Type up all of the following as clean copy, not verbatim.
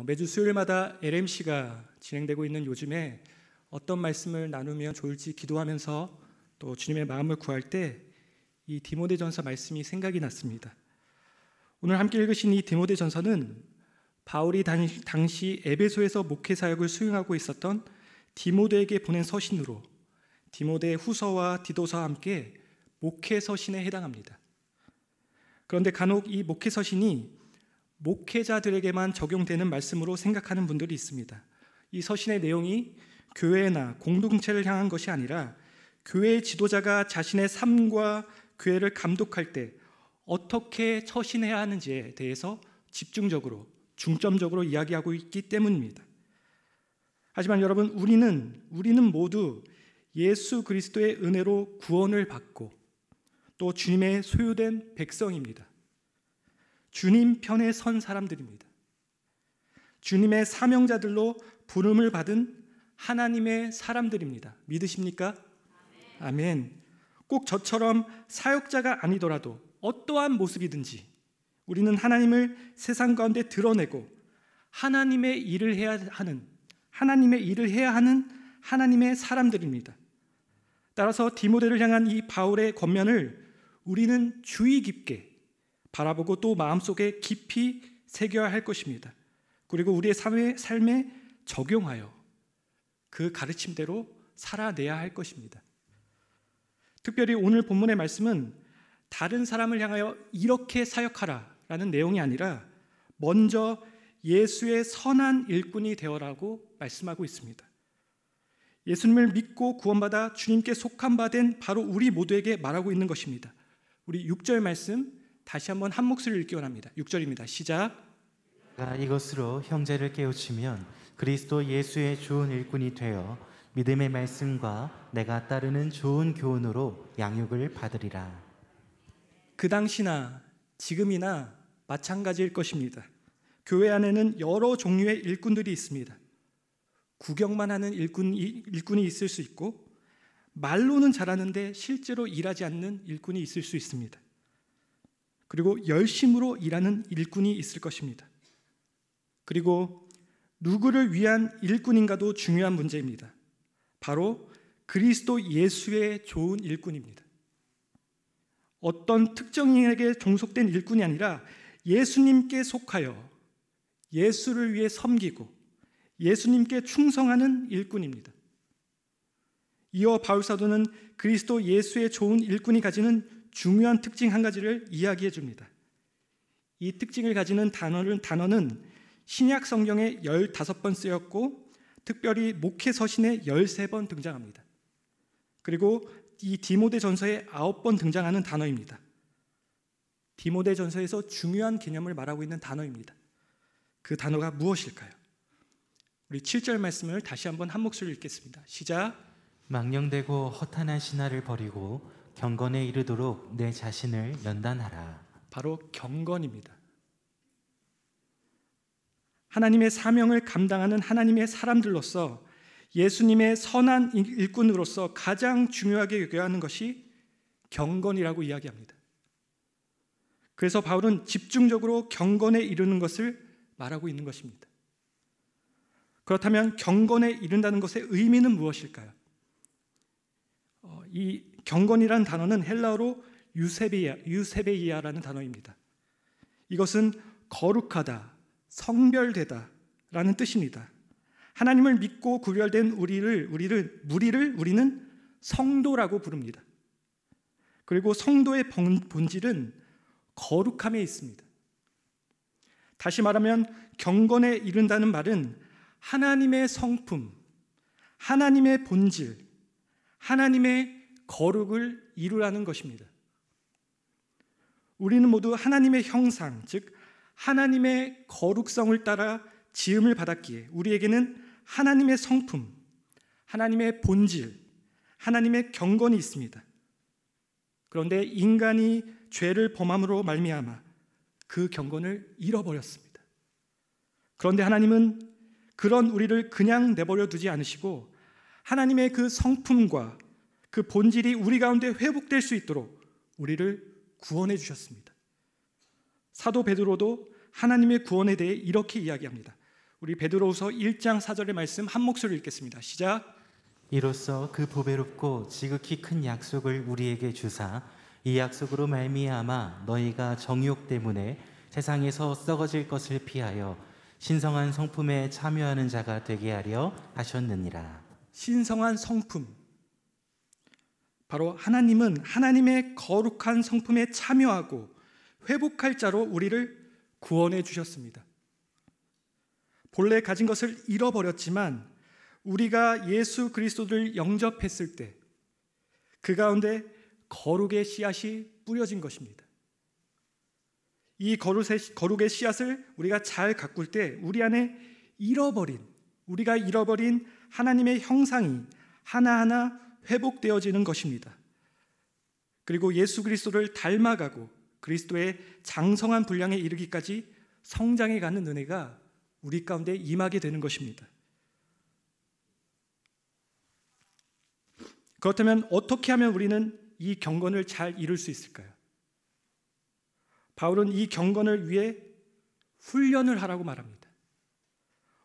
매주 수요일마다 LMC가 진행되고 있는 요즘에 어떤 말씀을 나누면 좋을지 기도하면서 또 주님의 마음을 구할 때 이 디모데전서 말씀이 생각이 났습니다. 오늘 함께 읽으신 이 디모데전서는 바울이 당시 에베소에서 목회 사역을 수행하고 있었던 디모데에게 보낸 서신으로 디모데 후서와 디도서와 함께 목회 서신에 해당합니다. 그런데 간혹 이 목회 서신이 목회자들에게만 적용되는 말씀으로 생각하는 분들이 있습니다. 이 서신의 내용이 교회나 공동체를 향한 것이 아니라 교회 지도자가 자신의 삶과 교회를 감독할 때 어떻게 처신해야 하는지에 대해서 집중적으로, 중점적으로 이야기하고 있기 때문입니다. 하지만 여러분, 우리는 모두 예수 그리스도의 은혜로 구원을 받고 또 주님의 소유된 백성입니다. 주님 편에 선 사람들입니다. 주님의 사명자들로 부름을 받은 하나님의 사람들입니다. 믿으십니까? 아멘. 꼭 저처럼 사역자가 아니더라도 어떠한 모습이든지 우리는 하나님을 세상 가운데 드러내고 하나님의 일을 해야 하는 하나님의 사람들입니다. 따라서 디모데를 향한 이 바울의 권면을 우리는 주의 깊게 바라보고 또 마음속에 깊이 새겨야 할 것입니다. 그리고 우리의 삶에 적용하여 그 가르침대로 살아내야 할 것입니다. 특별히 오늘 본문의 말씀은 다른 사람을 향하여 이렇게 사역하라 라는 내용이 아니라 먼저 예수의 선한 일꾼이 되어라고 말씀하고 있습니다. 예수님을 믿고 구원받아 주님께 속한 바 된 바로 우리 모두에게 말하고 있는 것입니다. 우리 6절 말씀 다시 한번 한 목소리를 읽기 원합니다. 6절입니다. 시작. 이것으로 형제를 깨우치면 그리스도 예수의 좋은 일꾼이 되어 믿음의 말씀과 내가 따르는 좋은 교훈으로 양육을 받으리라. 그 당시나 지금이나 마찬가지일 것입니다. 교회 안에는 여러 종류의 일꾼들이 있습니다. 구경만 하는 일꾼이 있을 수 있고 말로는 잘하는데 실제로 일하지 않는 일꾼이 있을 수 있습니다. 그리고 열심으로 일하는 일꾼이 있을 것입니다. 그리고 누구를 위한 일꾼인가도 중요한 문제입니다. 바로 그리스도 예수의 좋은 일꾼입니다. 어떤 특정인에게 종속된 일꾼이 아니라 예수님께 속하여 예수를 위해 섬기고 예수님께 충성하는 일꾼입니다. 이어 바울 사도는 그리스도 예수의 좋은 일꾼이 가지는 중요한 특징 한 가지를 이야기해 줍니다. 이 특징을 가지는 단어는 신약 성경에 15번 쓰였고 특별히 목회 서신에 13번 등장합니다. 그리고 이 디모데전서에 9번 등장하는 단어입니다. 디모데전서에서 중요한 개념을 말하고 있는 단어입니다. 그 단어가 무엇일까요? 우리 7절 말씀을 다시 한번 한 목소리로 읽겠습니다. 시작. 망령되고 허탄한 신화를 버리고 경건에 이르도록 내 자신을 연단하라. 바로 경건입니다. 하나님의 사명을 감당하는 하나님의 사람들로서 예수님의 선한 일꾼으로서 가장 중요하게 여겨야 하는 것이 경건이라고 이야기합니다. 그래서 바울은 집중적으로 경건에 이르는 것을 말하고 있는 것입니다. 그렇다면 경건에 이른다는 것의 의미는 무엇일까요? 이 경건이라는 단어는 헬라어로 유세베이아라는 단어입니다. 이것은 거룩하다, 성별되다 라는 뜻입니다. 하나님을 믿고 구별된 우리는 성도라고 부릅니다. 그리고 성도의 본질은 거룩함에 있습니다. 다시 말하면 경건에 이른다는 말은 하나님의 성품, 하나님의 본질, 하나님의 거룩을 이루라는 것입니다. 우리는 모두 하나님의 형상, 즉 하나님의 거룩성을 따라 지음을 받았기에 우리에게는 하나님의 성품, 하나님의 본질, 하나님의 경건이 있습니다. 그런데 인간이 죄를 범함으로 말미암아 그 경건을 잃어버렸습니다. 그런데 하나님은 그런 우리를 그냥 내버려 두지 않으시고 하나님의 그 성품과 그 본질이 우리 가운데 회복될 수 있도록 우리를 구원해 주셨습니다. 사도 베드로도 하나님의 구원에 대해 이렇게 이야기합니다. 우리 베드로후서 1장 4절의 말씀 한 목소리로 읽겠습니다. 시작. 이로써 그 보배롭고 지극히 큰 약속을 우리에게 주사 이 약속으로 말미암아 너희가 정욕 때문에 세상에서 썩어질 것을 피하여 신성한 성품에 참여하는 자가 되게 하려 하셨느니라. 신성한 성품. 바로 하나님은 하나님의 거룩한 성품에 참여하고 회복할 자로 우리를 구원해 주셨습니다. 본래 가진 것을 잃어버렸지만 우리가 예수 그리스도를 영접했을 때 그 가운데 거룩의 씨앗이 뿌려진 것입니다. 이 거룩의 씨앗을 우리가 잘 가꿀 때 우리 안에 우리가 잃어버린 하나님의 형상이 하나하나 회복되어지는 것입니다. 그리고 예수 그리스도를 닮아가고 그리스도의 장성한 분량에 이르기까지 성장해가는 은혜가 우리 가운데 임하게 되는 것입니다. 그렇다면 어떻게 하면 우리는 이 경건을 잘 이룰 수 있을까요? 바울은 이 경건을 위해 훈련을 하라고 말합니다.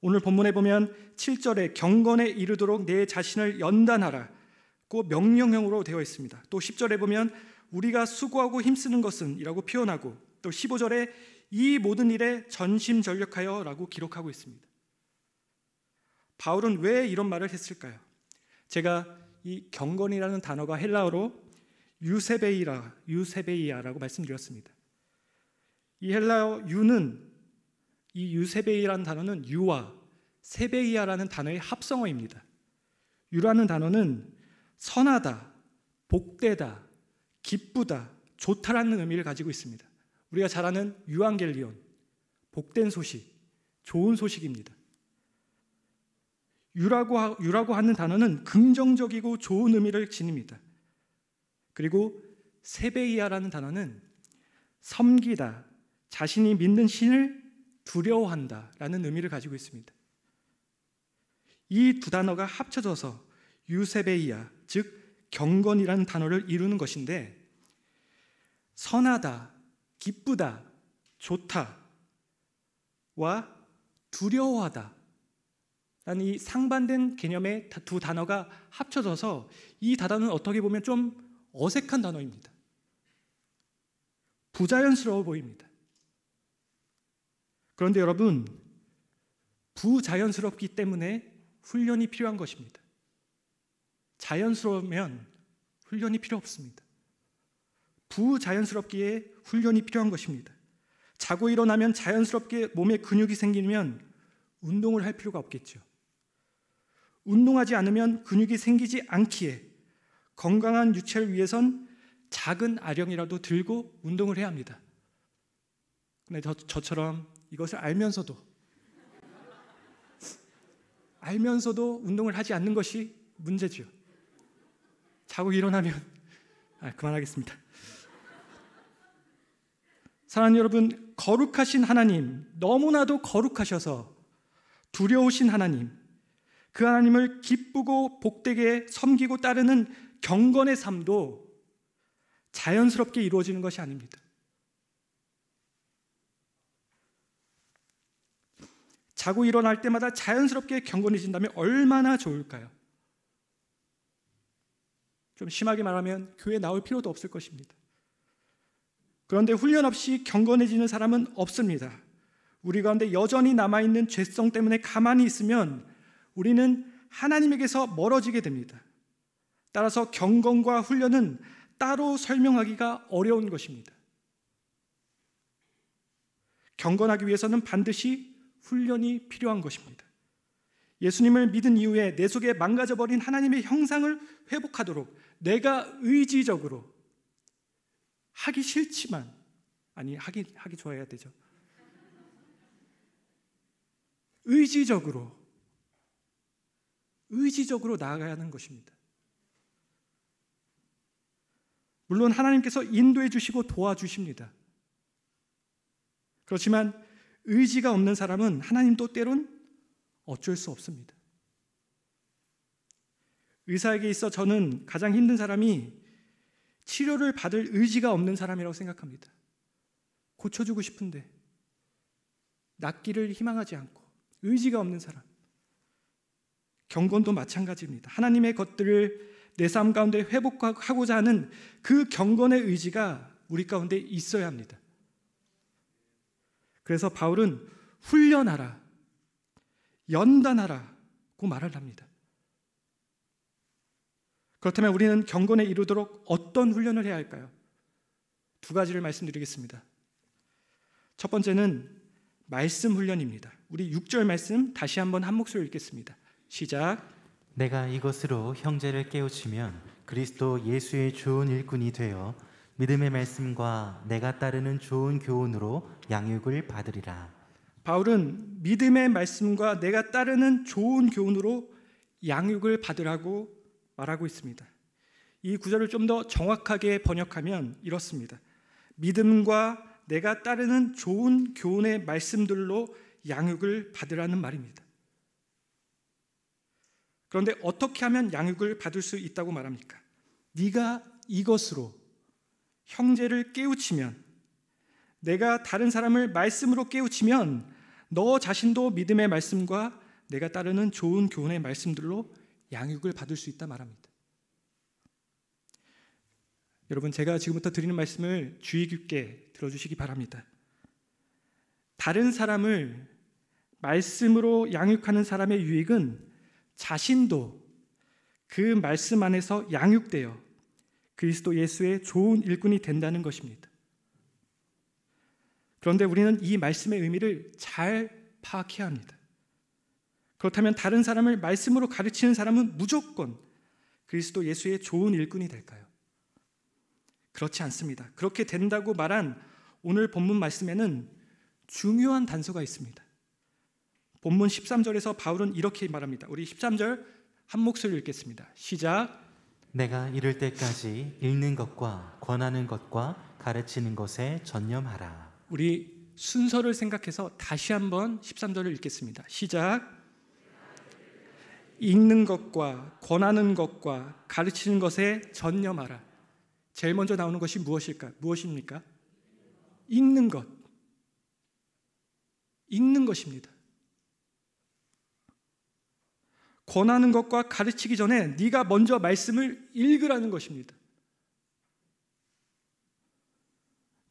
오늘 본문에 보면 7절에 경건에 이르도록 내 자신을 연단하라고 명령형으로 되어 있습니다. 또 10절에 보면 우리가 수고하고 힘쓰는 것은 이라고 표현하고 또 15절에 이 모든 일에 전심전력하여 라고 기록하고 있습니다. 바울은 왜 이런 말을 했을까요? 제가 이 경건이라는 단어가 헬라어로 유세베이아라고 말씀드렸습니다. 이 헬라어 이 유세베이라는 단어는 유와 세베이아라는 단어의 합성어입니다. 유라는 단어는 선하다, 복되다, 기쁘다, 좋다라는 의미를 가지고 있습니다. 우리가 잘 아는 유앙겔리온, 복된 소식, 좋은 소식입니다. 유라고 하는 단어는 긍정적이고 좋은 의미를 지닙니다. 그리고 세베이아라는 단어는 섬기다, 자신이 믿는 신을 두려워한다 라는 의미를 가지고 있습니다. 이 두 단어가 합쳐져서 유세베이아, 즉 경건이라는 단어를 이루는 것인데 선하다, 기쁘다, 좋다와 두려워하다 라는 이 상반된 개념의 두 단어가 합쳐져서 이 단어는 어떻게 보면 좀 어색한 단어입니다. 부자연스러워 보입니다. 그런데 여러분, 부자연스럽기 때문에 훈련이 필요한 것입니다. 자연스러우면 훈련이 필요 없습니다. 부자연스럽기에 훈련이 필요한 것입니다. 자고 일어나면 자연스럽게 몸에 근육이 생기면 운동을 할 필요가 없겠죠. 운동하지 않으면 근육이 생기지 않기에 건강한 유체를 위해선 작은 아령이라도 들고 운동을 해야 합니다. 근데 저처럼 이것을 알면서도 운동을 하지 않는 것이 문제죠. 자고 일어나면 그만하겠습니다. 사랑하는 여러분, 거룩하신 하나님, 너무나도 거룩하셔서 두려우신 하나님, 그 하나님을 기쁘고 복되게 섬기고 따르는 경건의 삶도 자연스럽게 이루어지는 것이 아닙니다. 자고 일어날 때마다 자연스럽게 경건해진다면 얼마나 좋을까요? 좀 심하게 말하면 교회에 나올 필요도 없을 것입니다. 그런데 훈련 없이 경건해지는 사람은 없습니다. 우리 가운데 여전히 남아있는 죄성 때문에 가만히 있으면 우리는 하나님에게서 멀어지게 됩니다. 따라서 경건과 훈련은 따로 설명하기가 어려운 것입니다. 경건하기 위해서는 반드시 훈련이 필요한 것입니다. 예수님을 믿은 이후에 내 속에 망가져버린 하나님의 형상을 회복하도록 내가 의지적으로 하기 싫지만 하기 좋아해야 되죠. 의지적으로 나아가야 하는 것입니다. 물론 하나님께서 인도해 주시고 도와주십니다. 그렇지만 의지가 없는 사람은 하나님도 때론 어쩔 수 없습니다. 의사에게 있어 저는 가장 힘든 사람이 치료를 받을 의지가 없는 사람이라고 생각합니다. 고쳐주고 싶은데 낫기를 희망하지 않고 의지가 없는 사람, 경건도 마찬가지입니다. 하나님의 것들을 내 삶 가운데 회복하고자 하는 그 경건의 의지가 우리 가운데 있어야 합니다. 그래서 바울은 훈련하라, 연단하라고 말을 합니다. 그렇다면 우리는 경건에 이르도록 어떤 훈련을 해야 할까요? 두 가지를 말씀드리겠습니다. 첫 번째는 말씀 훈련입니다. 우리 6절 말씀 다시 한번 한 목소리로 읽겠습니다. 시작. 내가 이것으로 형제를 깨우치면 그리스도 예수의 좋은 일꾼이 되어 믿음의 말씀과 내가 따르는 좋은 교훈으로 양육을 받으리라. 바울은 믿음의 말씀과 내가 따르는 좋은 교훈으로 양육을 받으라고 말하고 있습니다. 이 구절을 좀 더 정확하게 번역하면 이렇습니다. 믿음과 내가 따르는 좋은 교훈의 말씀들로 양육을 받으라는 말입니다. 그런데 어떻게 하면 양육을 받을 수 있다고 말합니까? 네가 이것으로 형제를 깨우치면, 내가 다른 사람을 말씀으로 깨우치면 너 자신도 믿음의 말씀과 내가 따르는 좋은 교훈의 말씀들로 양육을 받을 수 있다 말합니다. 여러분, 제가 지금부터 드리는 말씀을 주의 깊게 들어주시기 바랍니다. 다른 사람을 말씀으로 양육하는 사람의 유익은 자신도 그 말씀 안에서 양육되어 그리스도 예수의 좋은 일꾼이 된다는 것입니다. 그런데 우리는 이 말씀의 의미를 잘 파악해야 합니다. 그렇다면 다른 사람을 말씀으로 가르치는 사람은 무조건 그리스도 예수의 좋은 일꾼이 될까요? 그렇지 않습니다. 그렇게 된다고 말한 오늘 본문 말씀에는 중요한 단서가 있습니다. 본문 13절에서 바울은 이렇게 말합니다. 우리 13절 한 목소리로 읽겠습니다. 시작. 내가 이를 때까지 읽는 것과 권하는 것과 가르치는 것에 전념하라. 우리 순서를 생각해서 다시 한번 13절을 읽겠습니다. 시작. 읽는 것과 권하는 것과 가르치는 것에 전념하라. 제일 먼저 나오는 것이 무엇입니까? 읽는 것. 읽는 것입니다. 권하는 것과 가르치기 전에 네가 먼저 말씀을 읽으라는 것입니다.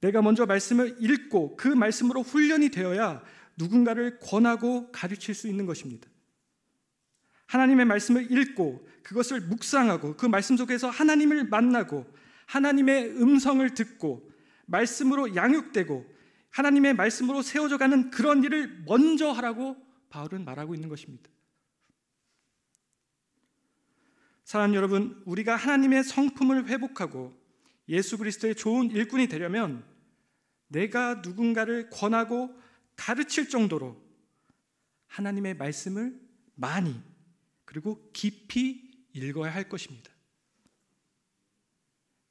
내가 먼저 말씀을 읽고 그 말씀으로 훈련이 되어야 누군가를 권하고 가르칠 수 있는 것입니다. 하나님의 말씀을 읽고 그것을 묵상하고 그 말씀 속에서 하나님을 만나고 하나님의 음성을 듣고 말씀으로 양육되고 하나님의 말씀으로 세워져 가는 그런 일을 먼저 하라고 바울은 말하고 있는 것입니다. 사랑하는 여러분, 우리가 하나님의 성품을 회복하고 예수 그리스도의 좋은 일꾼이 되려면 내가 누군가를 권하고 가르칠 정도로 하나님의 말씀을 많이 그리고 깊이 읽어야 할 것입니다.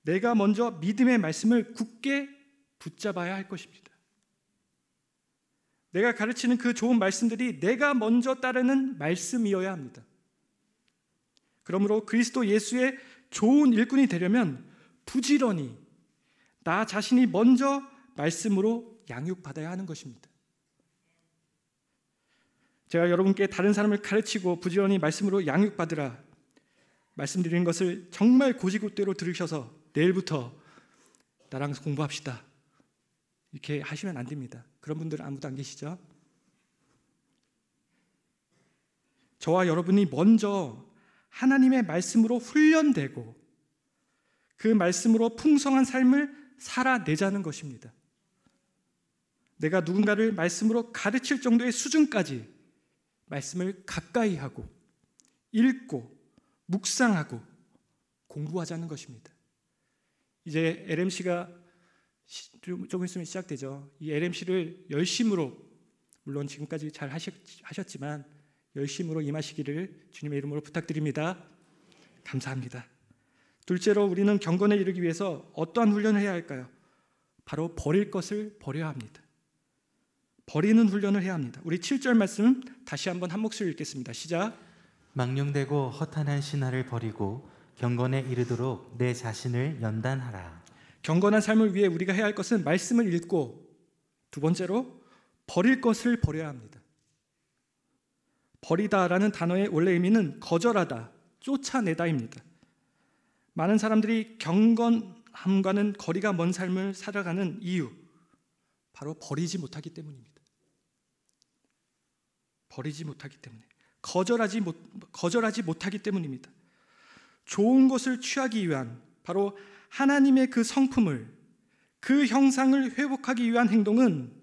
내가 먼저 믿음의 말씀을 굳게 붙잡아야 할 것입니다. 내가 가르치는 그 좋은 말씀들이 내가 먼저 따르는 말씀이어야 합니다. 그러므로 그리스도 예수의 좋은 일꾼이 되려면 부지런히 나 자신이 먼저 말씀으로 양육받아야 하는 것입니다. 제가 여러분께 다른 사람을 가르치고 부지런히 말씀으로 양육받으라 말씀드리는 것을 정말 고지고대로 들으셔서 내일부터 나랑 공부합시다 이렇게 하시면 안 됩니다. 그런 분들은 아무도 안 계시죠? 저와 여러분이 먼저 하나님의 말씀으로 훈련되고 그 말씀으로 풍성한 삶을 살아내자는 것입니다. 내가 누군가를 말씀으로 가르칠 정도의 수준까지 말씀을 가까이 하고 읽고 묵상하고 공부하자는 것입니다. 이제 LMC가 조금 있으면 시작되죠. 이 LMC를 열심으로, 물론 지금까지 잘 하셨지만 열심으로 임하시기를 주님의 이름으로 부탁드립니다. 감사합니다. 둘째로 우리는 경건에 이르기 위해서 어떠한 훈련을 해야 할까요? 바로 버릴 것을 버려야 합니다. 버리는 훈련을 해야 합니다. 우리 7절 말씀 다시 한번 한 목소리 읽겠습니다. 시작. 망령되고 허탄한 신화를 버리고 경건에 이르도록 내 자신을 연단하라. 경건한 삶을 위해 우리가 해야 할 것은 말씀을 읽고 두 번째로 버릴 것을 버려야 합니다. 버리다라는 단어의 원래 의미는 거절하다, 쫓아내다입니다. 많은 사람들이 경건함과는 거리가 먼 삶을 살아가는 이유, 바로 버리지 못하기 때문입니다. 버리지 못하기 때문에, 거절하지 못하기 때문입니다. 좋은 것을 취하기 위한, 바로 하나님의 그 성품을, 그 형상을 회복하기 위한 행동은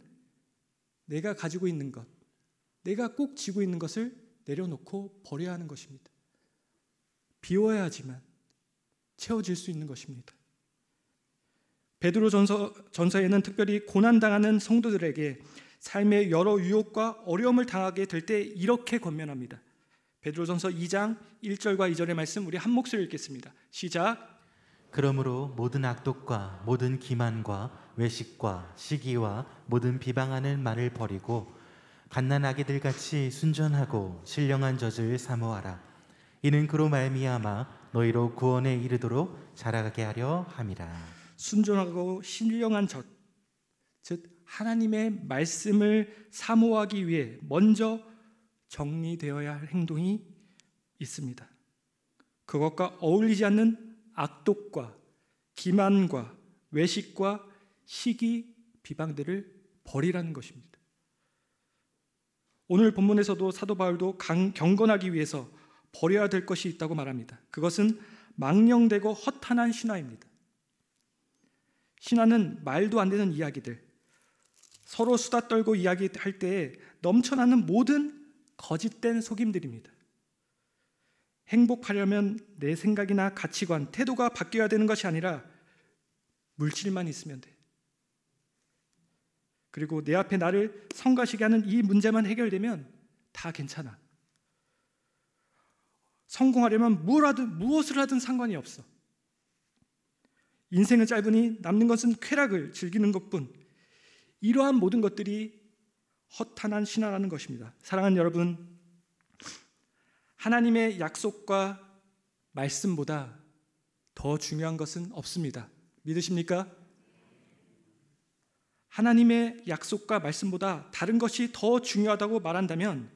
내가 가지고 있는 것, 내가 꼭 쥐고 있는 것을 내려놓고 버려야 하는 것입니다. 비워야지만 채워질 수 있는 것입니다. 베드로 전서에는 특별히 고난당하는 성도들에게 삶의 여러 유혹과 어려움을 당하게 될 때 이렇게 권면합니다. 베드로전서 2장 1절과 2절의 말씀 우리 한 목소리 읽겠습니다. 시작. 그러므로 모든 악독과 모든 기만과 외식과 시기와 모든 비방하는 말을 버리고 갓난아기들 같이 순전하고 신령한 젖을 사모하라. 이는 그로 말미암아 너희로 구원에 이르도록 자라게 하려 함이라. 순전하고 신령한 젖, 즉 하나님의 말씀을 사모하기 위해 먼저 정리되어야 할 행동이 있습니다. 그것과 어울리지 않는 악독과 기만과 외식과 시기, 비방들을 버리라는 것입니다. 오늘 본문에서도 사도 바울도 경건하기 위해서 버려야 될 것이 있다고 말합니다. 그것은 망령되고 허탄한 신화입니다. 신화는 말도 안 되는 이야기들, 서로 수다 떨고 이야기할 때에 넘쳐나는 모든 거짓된 속임들입니다. 행복하려면 내 생각이나 가치관, 태도가 바뀌어야 되는 것이 아니라 물질만 있으면 돼. 그리고 내 앞에 나를 성가시게 하는 이 문제만 해결되면 다 괜찮아. 성공하려면 무엇을 하든 상관이 없어. 인생은 짧으니 남는 것은 쾌락을 즐기는 것뿐. 이러한 모든 것들이 허탄한 신화라는 것입니다. 사랑하는 여러분, 하나님의 약속과 말씀보다 더 중요한 것은 없습니다. 믿으십니까? 하나님의 약속과 말씀보다 다른 것이 더 중요하다고 말한다면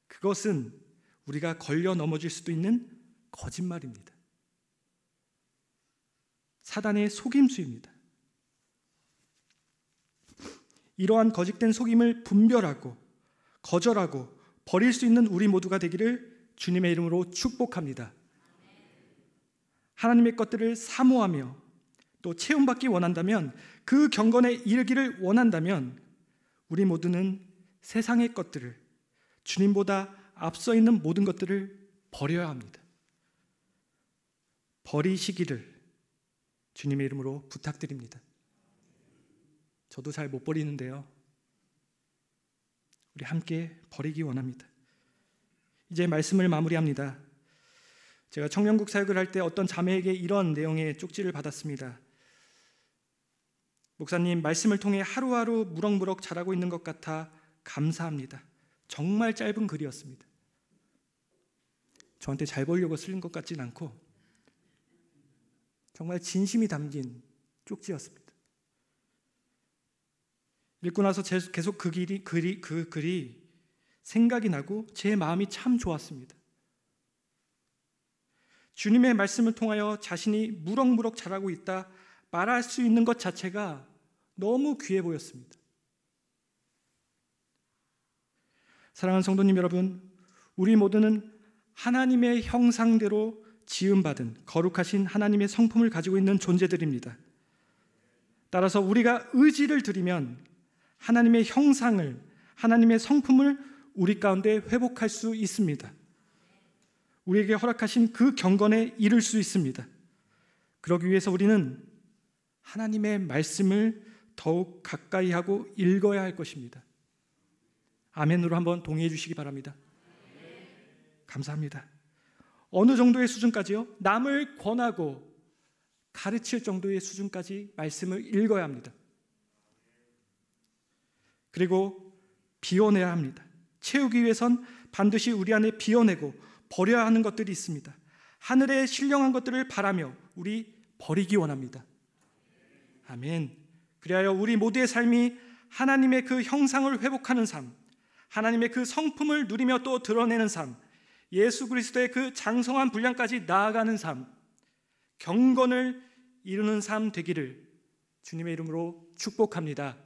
그것은 우리가 걸려 넘어질 수도 있는 거짓말입니다. 사단의 속임수입니다. 이러한 거짓된 속임을 분별하고 거절하고 버릴 수 있는 우리 모두가 되기를 주님의 이름으로 축복합니다. 하나님의 것들을 사모하며 또 체험받기 원한다면, 그 경건에 이르기를 원한다면 우리 모두는 세상의 것들을, 주님보다 앞서 있는 모든 것들을 버려야 합니다. 버리시기를 주님의 이름으로 부탁드립니다. 저도 잘 못 버리는데요, 우리 함께 버리기 원합니다. 이제 말씀을 마무리합니다. 제가 청년국 사역을 할 때 어떤 자매에게 이런 내용의 쪽지를 받았습니다. 목사님, 말씀을 통해 하루하루 무럭무럭 자라고 있는 것 같아 감사합니다. 정말 짧은 글이었습니다. 저한테 잘 보이려고 쓰는 것 같진 않고 정말 진심이 담긴 쪽지였습니다. 읽고 나서 계속 그 글이 생각이 나고 제 마음이 참 좋았습니다. 주님의 말씀을 통하여 자신이 무럭무럭 자라고 있다 말할 수 있는 것 자체가 너무 귀해 보였습니다. 사랑하는 성도님 여러분, 우리 모두는 하나님의 형상대로 지음받은 거룩하신 하나님의 성품을 가지고 있는 존재들입니다. 따라서 우리가 의지를 들이면 하나님의 형상을, 하나님의 성품을 우리 가운데 회복할 수 있습니다. 우리에게 허락하신 그 경건에 이를 수 있습니다. 그러기 위해서 우리는 하나님의 말씀을 더욱 가까이 하고 읽어야 할 것입니다. 아멘으로 한번 동의해 주시기 바랍니다. 감사합니다. 어느 정도의 수준까지요? 남을 권하고 가르칠 정도의 수준까지 말씀을 읽어야 합니다. 그리고 비워내야 합니다. 채우기 위해선 반드시 우리 안에 비워내고 버려야 하는 것들이 있습니다. 하늘의 신령한 것들을 바라며 우리 버리기 원합니다. 아멘. 그리하여 우리 모두의 삶이 하나님의 그 형상을 회복하는 삶, 하나님의 그 성품을 누리며 또 드러내는 삶, 예수 그리스도의 그 장성한 분량까지 나아가는 삶, 경건을 이루는 삶 되기를 주님의 이름으로 축복합니다.